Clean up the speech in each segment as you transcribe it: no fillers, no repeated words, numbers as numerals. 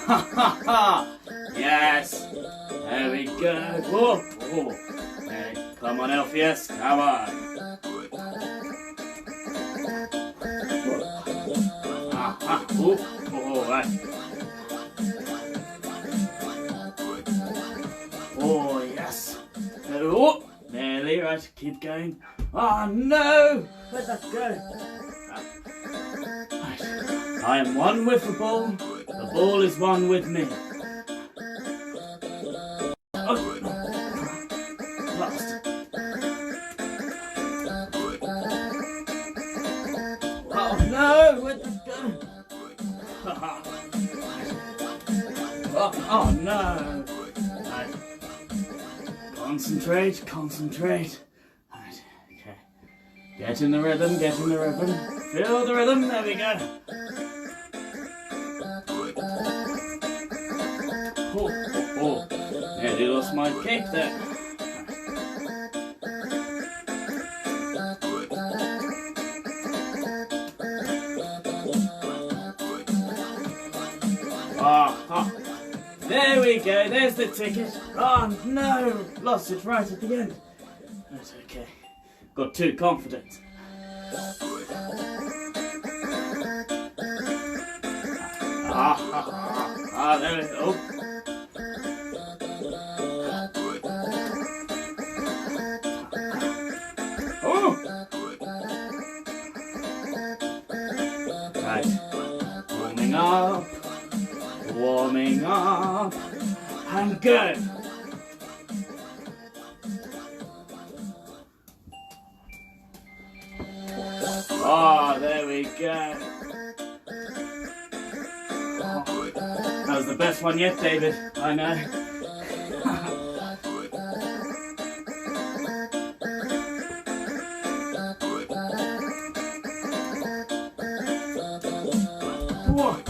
Ha ha ha! Yes! There we go. Whoa! Oh. Hey, come on, Elphias, come on. Ah, oh, right. Oh, yes. Oh, nearly, right, keep going. Oh, no! Where'd that go? Right. I am one with the ball is one with me. Oh, lost. Oh, no! Where'd that go? Oh no! Right. Concentrate. Right, okay. Get in the rhythm. Feel the rhythm, there we go. Oh. Nearly lost my cape there. There we go, there's the ticket. Oh no, lost it right at the end. That's okay, got too confident. There we go. Oh! Right, warming up, and go. Oh, there we go. Oh, that was the best one yet, David, I know.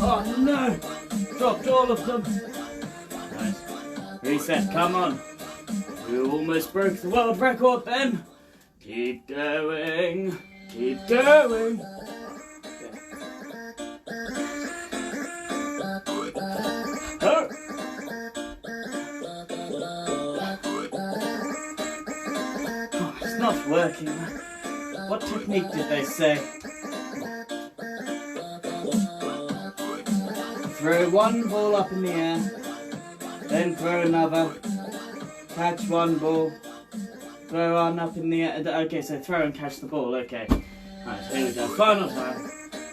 Oh no! Dropped all of them. Right. Reset, come on. You almost broke the world record then. Keep going. Oh. Oh, it's not working. What technique did they say? Throw one ball up in the air, then throw another, catch one ball, throw one up in the air. Okay, so throw and catch the ball, okay. Right, here we go, final time.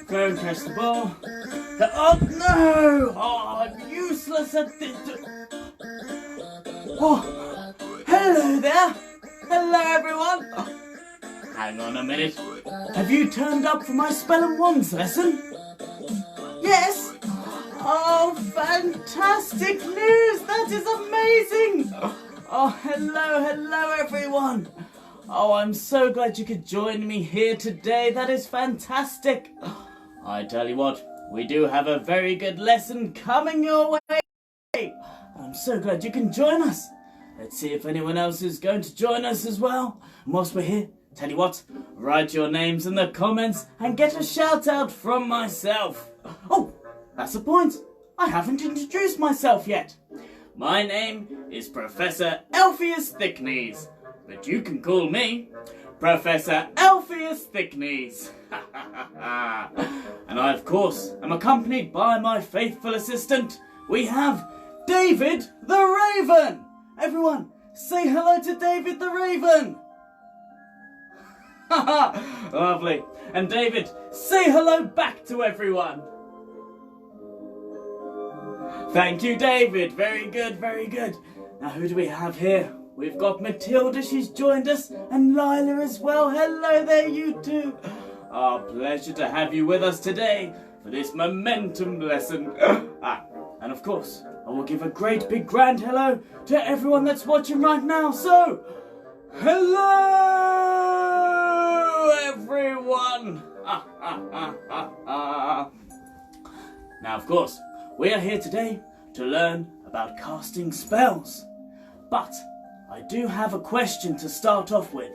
Throw and catch the ball. Oh no! Oh, I'm useless at this. Oh, hello there! Hello everyone! Oh, hang on a minute. Have you turned up for my spell and wands lesson? Yes! Oh, fantastic news! That is amazing! Oh, hello everyone! Oh, I'm so glad you could join me here today. That is fantastic. I tell you what, we do have a very good lesson coming your way. I'm so glad you can join us. Let's see if anyone else is going to join us as well. And whilst we're here, tell you what, write your names in the comments and get a shout out from myself. Oh! That's the point. I haven't introduced myself yet. My name is Professor Elphias Thicknees, but you can call me Professor Elphias Thicknees. And I, of course, am accompanied by my faithful assistant. We have David the Raven. Everyone, say hello to David the Raven. Lovely. And David, say hello back to everyone. Thank you, David. Very good. Now, who do we have here? We've got Matilda, she's joined us, and Lila as well. Hello there, you two. Our pleasure to have you with us today for this momentum lesson. And of course, I will give a great big grand hello to everyone that's watching right now. So, hello, everyone. Now, of course, we are here today to learn about casting spells. But I do have a question to start off with.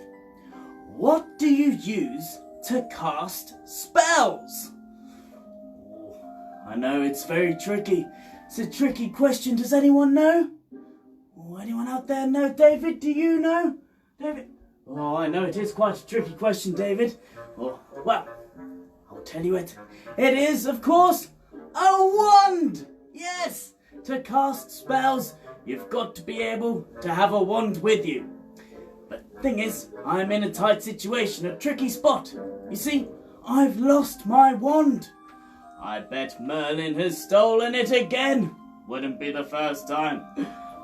What do you use to cast spells? I know it's very tricky. It's a tricky question. Does anyone know? Oh, anyone out there know? David, do you know? David? Oh, I know it is quite a tricky question, David. Oh, well, I'll tell you it. It is, of course, a wand! Yes! To cast spells, you've got to be able to have a wand with you. But the thing is, I'm in a tight situation, a tricky spot. You see, I've lost my wand. I bet Merlin has stolen it again. Wouldn't be the first time.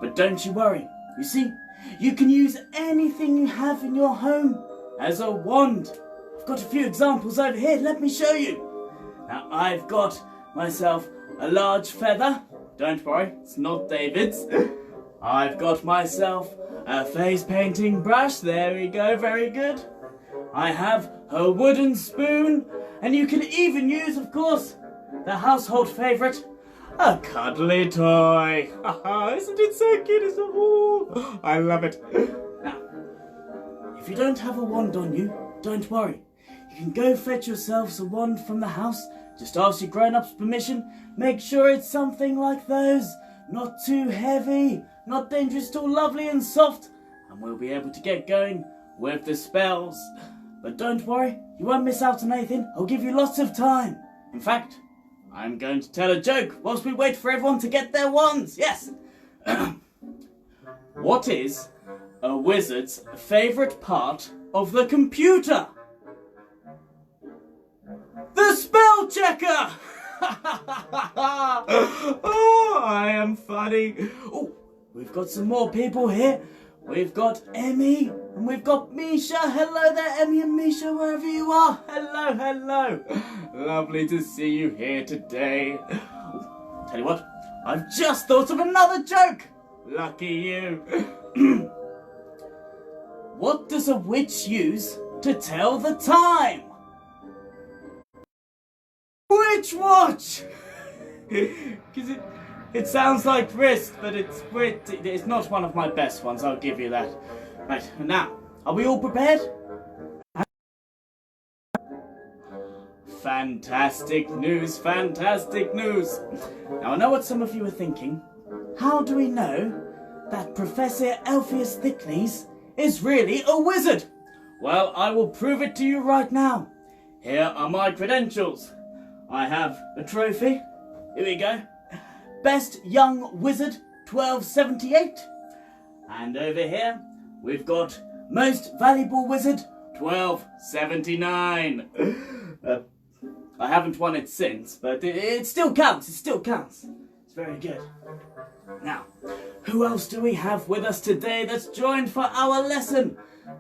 But don't you worry. You see, you can use anything you have in your home as a wand. I've got a few examples over here. Let me show you. Now, I've got myself a large feather. Don't worry, it's not David's. I've got myself a face painting brush. There we go, very good. I have a wooden spoon. And you can even use, of course, the household favourite, a cuddly toy. Isn't it so cute? It's oh, I love it. Now, if you don't have a wand on you, don't worry. You can go fetch yourselves a wand from the house. Just ask your grown-ups permission. Make sure it's something like those. Not too heavy, not dangerous, still lovely and soft. And we'll be able to get going with the spells. But don't worry, you won't miss out on anything. I'll give you lots of time. In fact, I'm going to tell a joke whilst we wait for everyone to get their wands. Yes. What is a wizard's favourite part of the computer? The spell checker! Oh, I am funny. Oh, we've got some more people here. We've got Emmy and we've got Misha. Hello there, Emmy and Misha, wherever you are. Hello, hello. Lovely to see you here today. Tell you what, I've just thought of another joke. Lucky you. What does a witch use to tell the time? Witch watch! Because it sounds like wrist, but it's not one of my best ones, I'll give you that. Right, now, are we all prepared? Fantastic news, fantastic news. Now, I know what some of you are thinking. How do we know that Professor Elphias Thicknees is really a wizard? Well, I will prove it to you right now. Here are my credentials. I have a trophy. Here we go. Best Young Wizard 1278. And over here, we've got Most Valuable Wizard 1279. I haven't won it since, but it still counts. It still counts. It's very good. Now, who else do we have with us today that's joined for our lesson?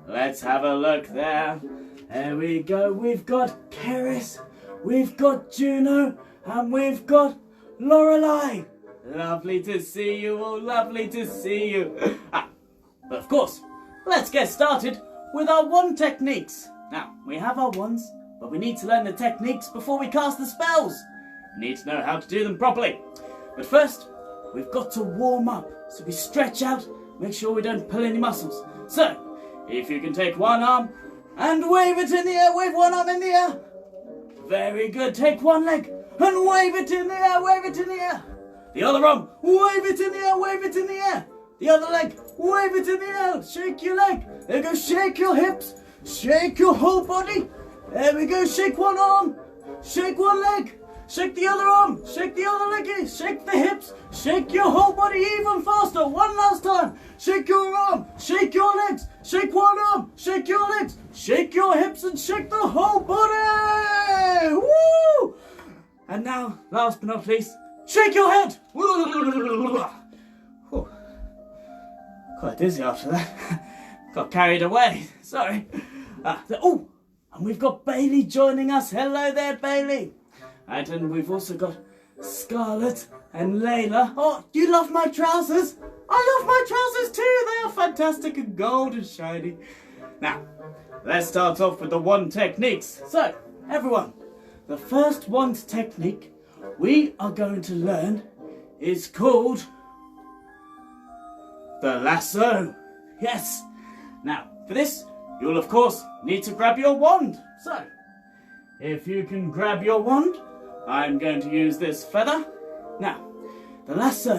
Let's have a look there. There we go. We've got Keris, we've got Juno, and we've got Lorelei. Lovely to see you all. Lovely to see you. But of course, let's get started with our wand techniques. Now, we have our wands, but we need to learn the techniques before we cast the spells. We need to know how to do them properly. But first, we've got to warm up. So we stretch out, make sure we don't pull any muscles. So, if you can take one arm and wave it in the air, wave one arm in the air. Very good. Take one leg and wave it in the air, wave it in the air. The other arm, wave it in the air, wave it in the air. The other leg, wave it in the air. Shake your leg. There we go. Shake your hips. Shake your whole body. There we go. Shake one arm. Shake one leg. Shake the other arm. Shake the other leg. Shake the hips. Shake your whole body even faster. One last time. Shake your arm. Shake your legs. Shake one arm. Shake your legs. Shake your hips and shake the whole body. Woo! And now, last but not least, shake your head. Whew. Quite dizzy after that. Got carried away. Sorry. Oh, and we've got Bailey joining us. Hello there, Bailey. And we've also got Scarlett and Layla. Oh, you love my trousers? I love my trousers too. They are fantastic and gold and shiny. Now, let's start off with the wand techniques. So, everyone, the first wand technique we are going to learn is called the lasso. Yes. Now, for this, you'll of course need to grab your wand. So, if you can grab your wand, I'm going to use this feather. Now, the lasso,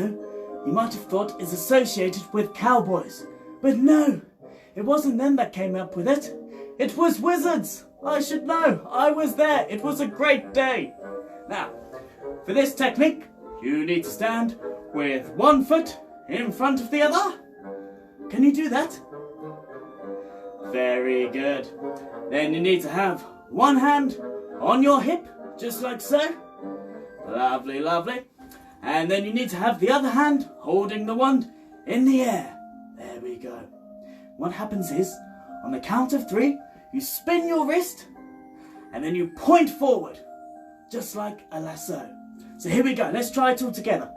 you might have thought, is associated with cowboys. But no, it wasn't them that came up with it. It was wizards. I should know. I was there. It was a great day. Now, for this technique, you need to stand with one foot in front of the other. Can you do that? Very good. Then you need to have one hand on your hip, just like so. Lovely, lovely. And then you need to have the other hand holding the wand in the air. There we go. What happens is, on the count of 3, you spin your wrist and then you point forward, just like a lasso. So here we go. Let's try it all together.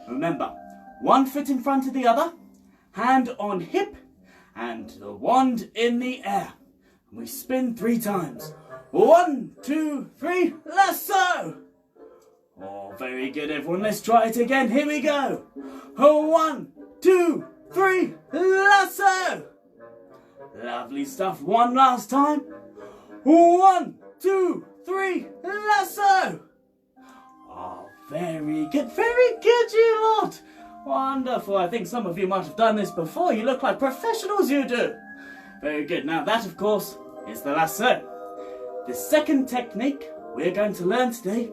Remember, one foot in front of the other, hand on hip, and the wand in the air. And we spin 3 times. 1, 2, 3, lasso! Oh, very good, everyone. Let's try it again. Here we go. 1, 2, 3, lasso! Lovely stuff. One last time. 1, 2, 3, lasso! Oh, very good. Very good, you lot. Wonderful. I think some of you might have done this before. You look like professionals, you do. Very good. Now that, of course, is the lasso. The second technique we're going to learn today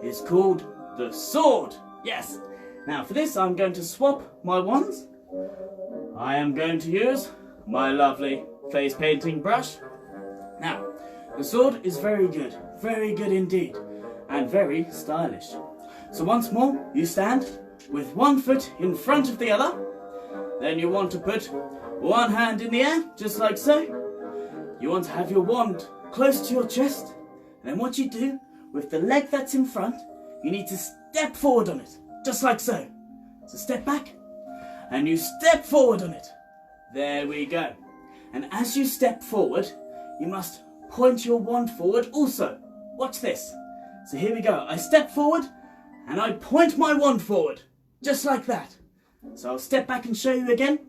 is called the sword. Yes. Now for this, I'm going to swap my wands. I am going to use my lovely face painting brush. Now, the sword is very good indeed, and very stylish. So once more, you stand with one foot in front of the other. Then you want to put one hand in the air, just like so. You want to have your wand close to your chest. And then what you do, with the leg that's in front, you need to step forward on it, just like so. So step back, and you step forward on it. There we go. And as you step forward, you must point your wand forward also. Watch this. So here we go. I step forward, and I point my wand forward, just like that. So I'll step back and show you again.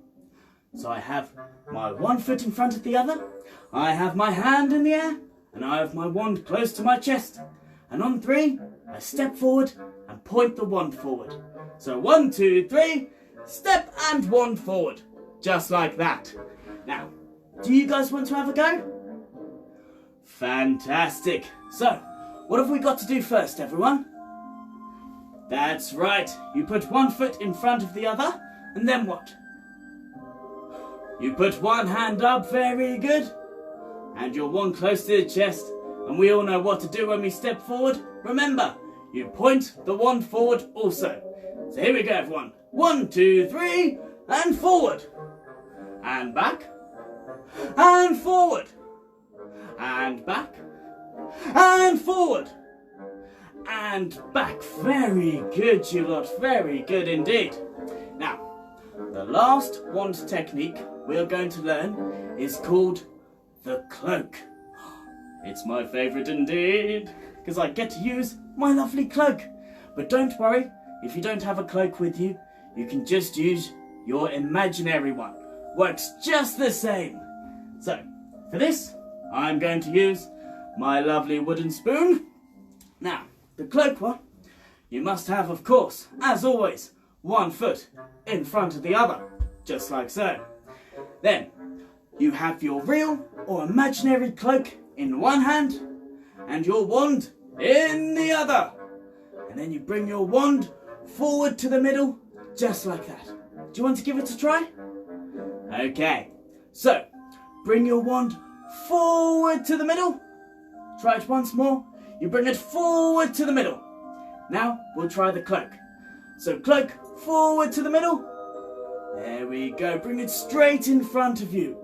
So I have my one foot in front of the other, I have my hand in the air, and I have my wand close to my chest. And on 3, I step forward and point the wand forward. So 1, 2, 3, step and wand forward, just like that. Now, do you guys want to have a go? Fantastic. So, what have we got to do first, everyone? That's right. You put one foot in front of the other, and then what? You put one hand up, very good. And your wand close to the chest. And we all know what to do when we step forward. Remember, you point the wand forward also. So here we go, everyone. 1, 2, 3, and forward. And back. And forward. And back. And forward. And back. Very good, you lot. Very good indeed. Now, the last wand technique we're going to learn is called the cloak. It's my favourite indeed, because I get to use my lovely cloak. But don't worry, if you don't have a cloak with you, you can just use your imaginary one. Works just the same. So, for this, I'm going to use my lovely wooden spoon. Now, the cloak one, you must have, of course, as always, one foot in front of the other, just like so. Then, you have your real or imaginary cloak in one hand and your wand in the other. And then you bring your wand forward to the middle, just like that. Do you want to give it a try? Okay, so bring your wand forward to the middle. Try it once more. You bring it forward to the middle. Now we'll try the cloak. So cloak forward to the middle. There we go. Bring it straight in front of you.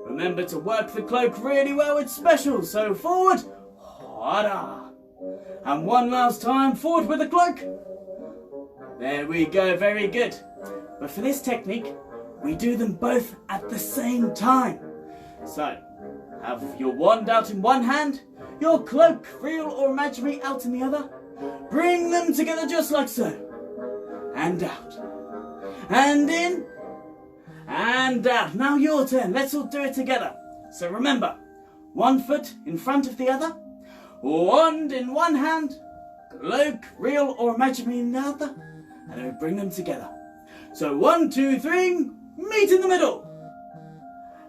Remember to work the cloak really well. It's special. So forward. Harder. And one last time. Forward with the cloak. There we go. Very good. But for this technique, we do them both at the same time. So, have your wand out in one hand, your cloak, real or imaginary, out in the other. Bring them together just like so. And out. And in. And out. Now your turn. Let's all do it together. So remember, one foot in front of the other. Wand in one hand. Cloak, real or imaginary in the other, and then we bring them together. So 1, 2, 3, meet in the middle,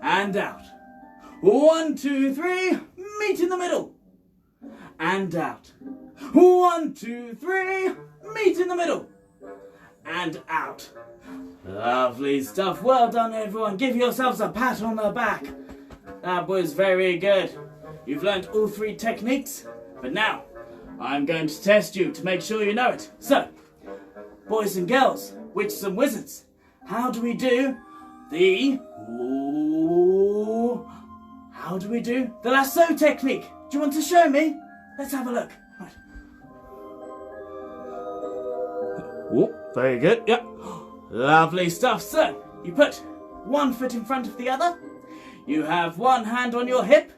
and out. 1, 2, 3, meet in the middle, and out. 1, 2, 3, meet in the middle, and out. Lovely stuff. Well done, everyone. Give yourselves a pat on the back. That was very good. You've learned all 3 techniques, but now I'm going to test you to make sure you know it. So, boys and girls, witches and wizards, how do we do the lasso technique? Do you want to show me? Let's have a look. Right. Oh, very good. Yep. Lovely stuff. So, you put one foot in front of the other. You have one hand on your hip,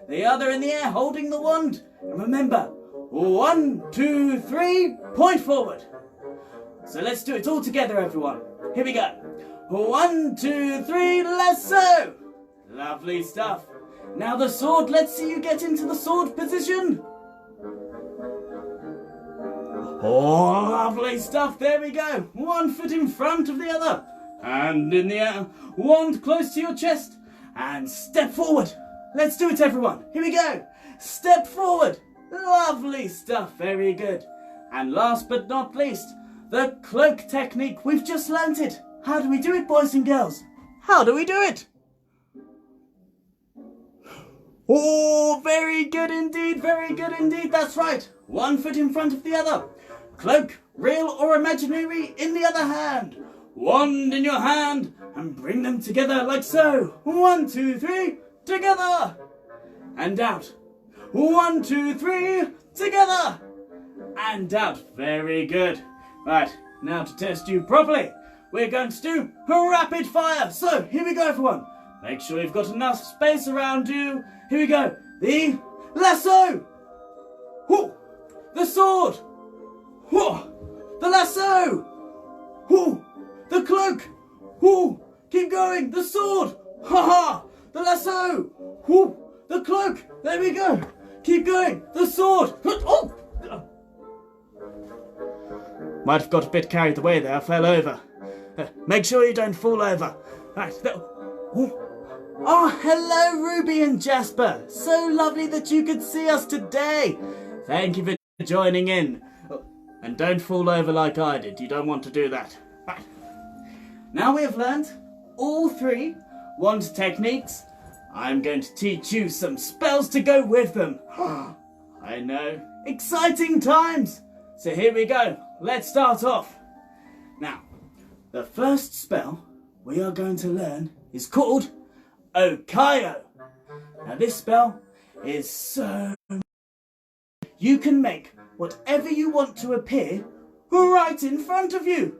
the other in the air holding the wand. And remember, 1, 2, 3, point forward. So let's do it all together, everyone. Here we go. 1, 2, 3, lasso. Lovely stuff. Now the sword, let's see you get into the sword position. Oh, lovely stuff. There we go. One foot in front of the other. Hand in the air. Wand close to your chest. And step forward. Let's do it, everyone. Here we go. Step forward. Lovely stuff. Very good. And last but not least, the cloak technique. We've just learnt it. How do we do it, boys and girls? How do we do it? Oh, very good indeed. Very good indeed. That's right. One foot in front of the other. Cloak, real or imaginary, in the other hand. Wand in your hand and bring them together like so. 1, 2, 3, together. And out. 1, 2, 3, together. And out. Very good. Right, now to test you properly, we're going to do a rapid fire. So, here we go, everyone. Make sure you've got enough space around you. Here we go. The lasso. Whoo. The sword. Whoo. The lasso. Whoo. The cloak. Whoo. Keep going. The sword. Ha ha. The lasso. Whoo. The cloak. There we go. Keep going. The sword. Oh. Might have got a bit carried away there. I fell over. Make sure you don't fall over. Right. Oh, hello, Ruby and Jasper. So lovely that you could see us today. Thank you for joining in. And don't fall over like I did. You don't want to do that. Right. Now we have learned all 3 wand techniques. I'm going to teach you some spells to go with them. I know. Exciting times. So here we go. Let's start off. Now, the first spell we are going to learn is called Okayo. Now this spell is so... You can make whatever you want to appear right in front of you.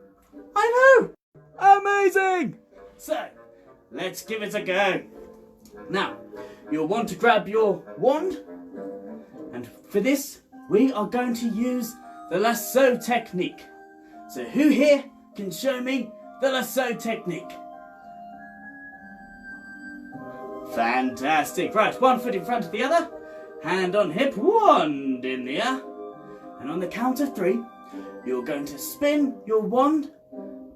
I know! Amazing! So, let's give it a go. Now, you'll want to grab your wand. And for this, we are going to use the lasso technique. So who here can show me the lasso technique? Fantastic. Right, one foot in front of the other. Hand on hip, wand in the air. And on the count of 3, you're going to spin your wand,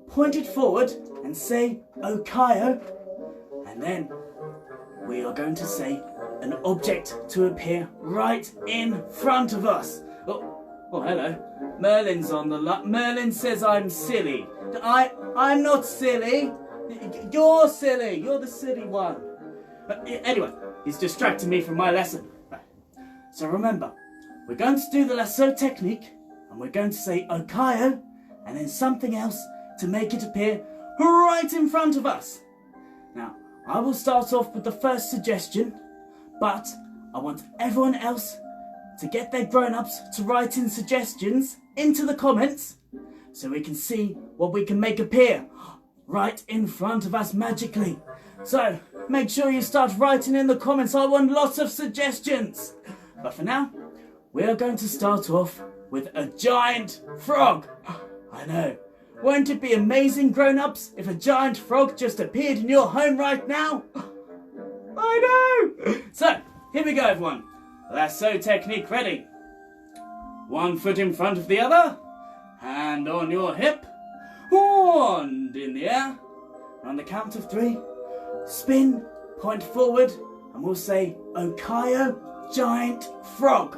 point it forward and say Okayo. And then we are going to say an object to appear right in front of us. Oh, hello. Merlin's on the line. Merlin says I'm silly. I'm not silly. You're silly. You're the silly one. Anyway, he's distracting me from my lesson. So remember, we're going to do the lasso technique, and we're going to say Okayo, and then something else to make it appear right in front of us. Now, I will start off with the first suggestion, but I want everyone else to get their grown-ups to write in suggestions into the comments so we can see what we can make appear right in front of us magically. So, make sure you start writing in the comments. I want lots of suggestions. But for now, we are going to start off with a giant frog. I know. Won't it be amazing, grown-ups, if a giant frog just appeared in your home right now? I know! So, here we go, everyone. Lasso technique ready. One foot in front of the other. Hand on your hip. Wand in the air. On the count of 3, spin, point forward, and we'll say, Okayo, giant frog.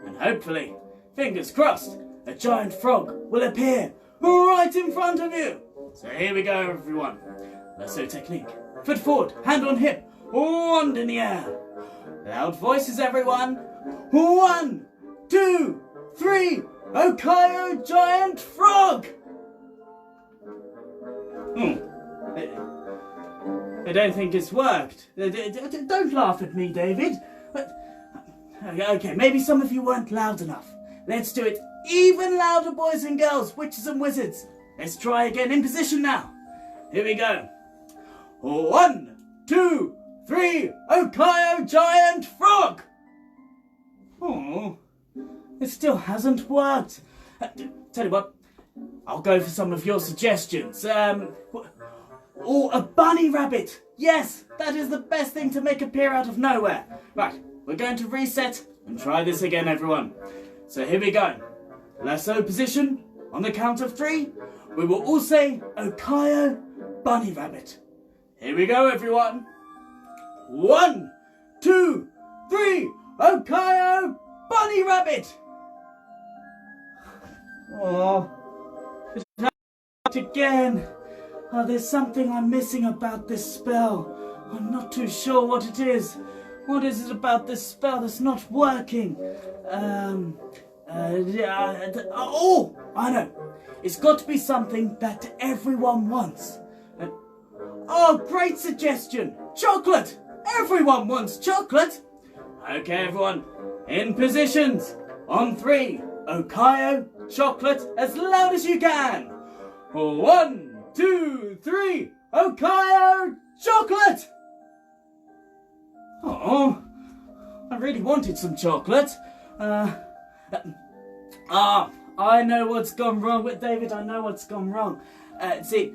And hopefully, fingers crossed, a giant frog will appear right in front of you. So here we go, everyone. Lasso technique. Foot forward, hand on hip, wand in the air. Loud voices, everyone. 1, 2, 3, Okayo, giant frog. I don't think it's worked. Don't laugh at me, David. Okay, maybe some of you weren't loud enough. Let's do it even louder, boys and girls, witches and wizards. Let's try again in position now. Here we go. 1, 2, 3, Okayo, giant frog. Oh, it still hasn't worked. Tell you what, I'll go for some of your suggestions. Or a bunny rabbit. Yes, that is the best thing to make appear out of nowhere. Right, we're going to reset and try this again, everyone. So here we go. Lasso position. On the count of 3, we will all say Okayo, bunny rabbit. Here we go, everyone. 1, 2, 3, Okayo, bunny rabbit. Oh, it happened again. Oh, there's something I'm missing about this spell. I'm not too sure what it is. What is it about this spell that's not working? Oh, I know. It's got to be something that everyone wants. Oh, great suggestion. Chocolate. Everyone wants chocolate. Okay, everyone. In positions. On 3. Okayo, chocolate, as loud as you can. 1, 2, 3. Okayo, chocolate. Oh, I really wanted some chocolate. I know what's gone wrong with David. I know what's gone wrong. See,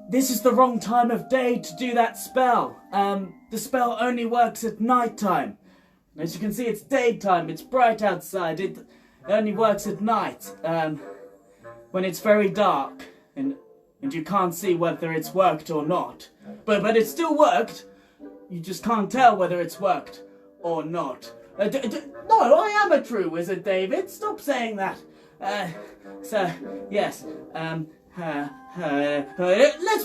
this is the wrong time of day to do that spell. The spell only works at night time. As you can see, it's daytime. It's bright outside. It only works at night. When it's very dark and you can't see whether it's worked or not. But it still worked. You just can't tell whether it's worked or not. No, I am a true wizard, David. Stop saying that. So, yes. Let's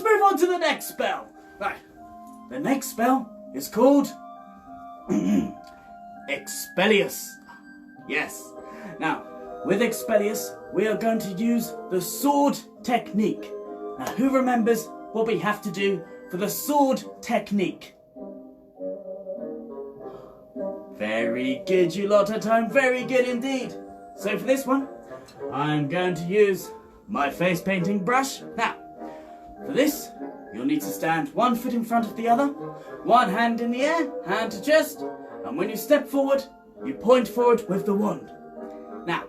move on to the next spell. Right. The next spell is called Expellius. Yes. Now, with Expellius, we are going to use the sword technique. Now, who remembers what we have to do for the sword technique? Very good, you lot at home. Very good indeed. So for this one, I'm going to use my face painting brush. Now, for this, you'll need to stand 1 foot in front of the other, one hand in the air, hand to chest, and when you step forward, you point forward with the wand. Now,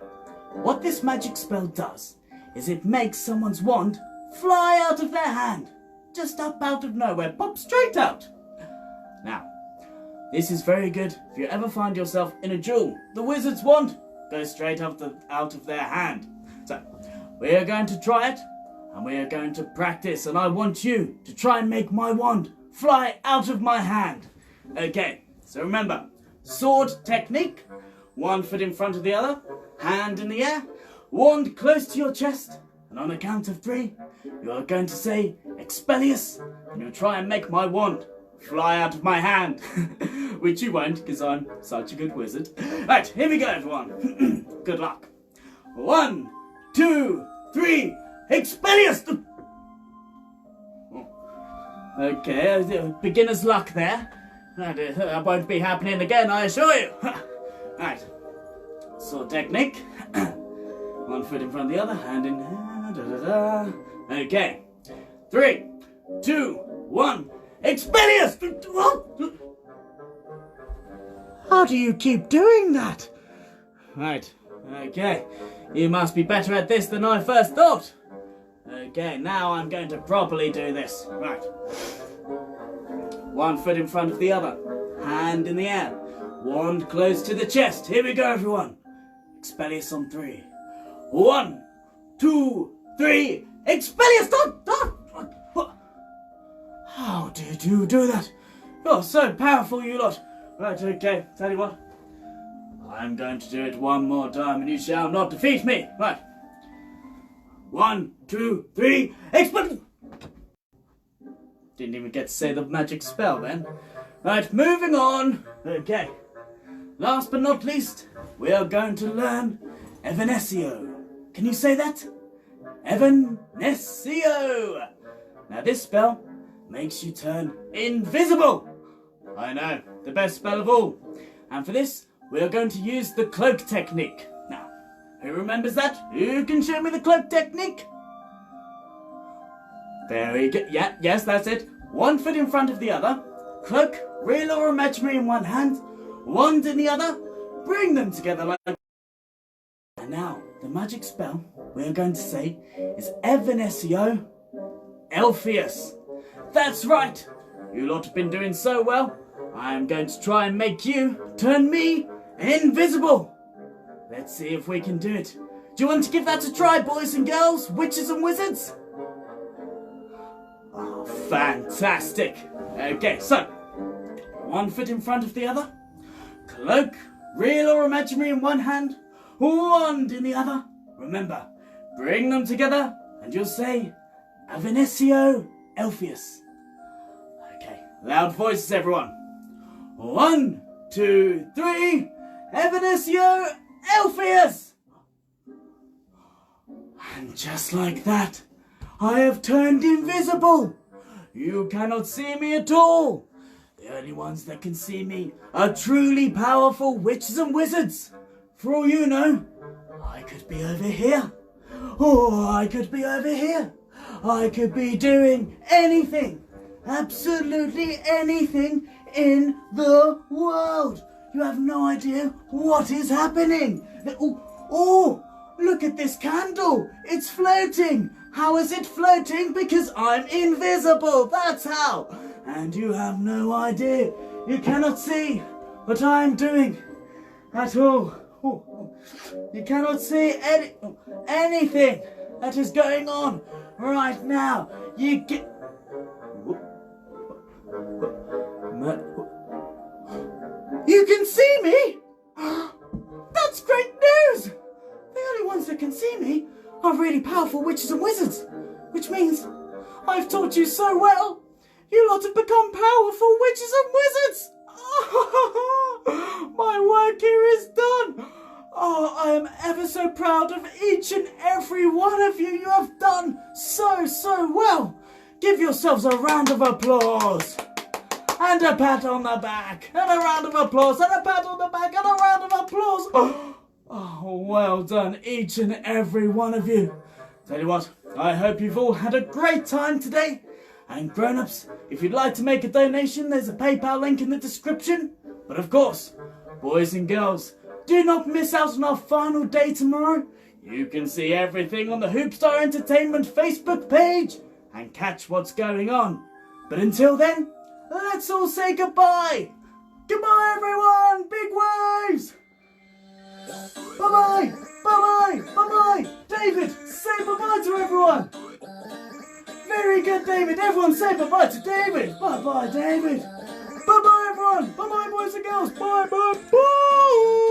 what this magic spell does is it makes someone's wand fly out of their hand, just up out of nowhere, pop straight out. Now, this is very good if you ever find yourself in a duel. The wizard's wand goes straight out of their hand. So, we are going to try it, and we are going to practice, and I want you to try and make my wand fly out of my hand. Okay, so remember, sword technique, 1 foot in front of the other, hand in the air, wand close to your chest, and on the count of 3, you are going to say Expellius, and you'll try and make my wand fly out of my hand. Which you won't, because I'm such a good wizard. Right, here we go, everyone. Good luck. 1, 2, 3, Expellius! Okay, beginner's luck there. That won't be happening again, I assure you. Right, sword technique. 1 foot in front of the other, hand in hand. Okay, 3, 2, 1, Expellius! How do you keep doing that? Right, okay. You must be better at this than I first thought. Okay, now I'm going to properly do this. Right. 1 foot in front of the other. Hand in the air. Wand close to the chest. Here we go, everyone. Expelliarmus on 3. 1, 2, 3. Expelliarmus! Don't! How did you do that? You're so powerful, you lot. Right, okay, tell you what. I'm going to do it one more time and you shall not defeat me. Right. 1, 2, 3. Expelliarmus! Didn't even get to say the magic spell then. Right, moving on. Okay. Last but not least, we are going to learn Evanesceo. Can you say that? Evanesceo! Now this spell makes you turn invisible. I know, the best spell of all. And for this, we are going to use the Cloak Technique. Now, who remembers that? Who can show me the Cloak Technique? There we go. Yeah, yes, that's it. 1 foot in front of the other. Cloak, real or imaginary in one hand. Wand in the other. Bring them together like... And now, the magic spell we are going to say is Evanesceo Elphias. That's right. You lot have been doing so well. I am going to try and make you turn me invisible. Let's see if we can do it. Do you want to give that a try, boys and girls, witches and wizards? Oh, fantastic. Okay, so 1 foot in front of the other. Cloak, real or imaginary in one hand. Wand in the other. Remember, bring them together and you'll say Evanesceo Elphias. Okay, loud voices everyone. 1, 2, 3. Evanesceo Elphias. And just like that, I have turned invisible. You cannot see me at all. The only ones that can see me are truly powerful witches and wizards. For all you know, I could be over here. Or I could be over here. I could be doing anything. Absolutely anything in the world. You have no idea what is happening. Oh, look at this candle. It's floating. How is it floating? Because I'm invisible. That's how. And you have no idea. You cannot see what I'm doing at all. You cannot see anything that is going on right now. You get... You can see me? That's great news! The only ones that can see me are really powerful witches and wizards, which means I've taught you so well. You lot have become powerful witches and wizards. My work here is done. Oh, I am ever so proud of each and every one of you. You have done so well. Give yourselves a round of applause. And a pat on the back. And a round of applause. And a pat on the back. And a round of applause. Oh, well done, each and every one of you. Tell you what, I hope you've all had a great time today. And grown-ups, if you'd like to make a donation, there's a PayPal link in the description. But of course, boys and girls, do not miss out on our final day tomorrow. You can see everything on the Hoopstar Entertainment Facebook page and catch what's going on. But until then, let's all say goodbye. Goodbye, everyone. Big waves. Bye-bye. Bye-bye. Bye-bye. David, say bye-bye to everyone. Very good, David. Everyone say bye-bye to David. Bye-bye, David. Bye-bye, everyone. Bye-bye, boys and girls. Bye-bye. Bye.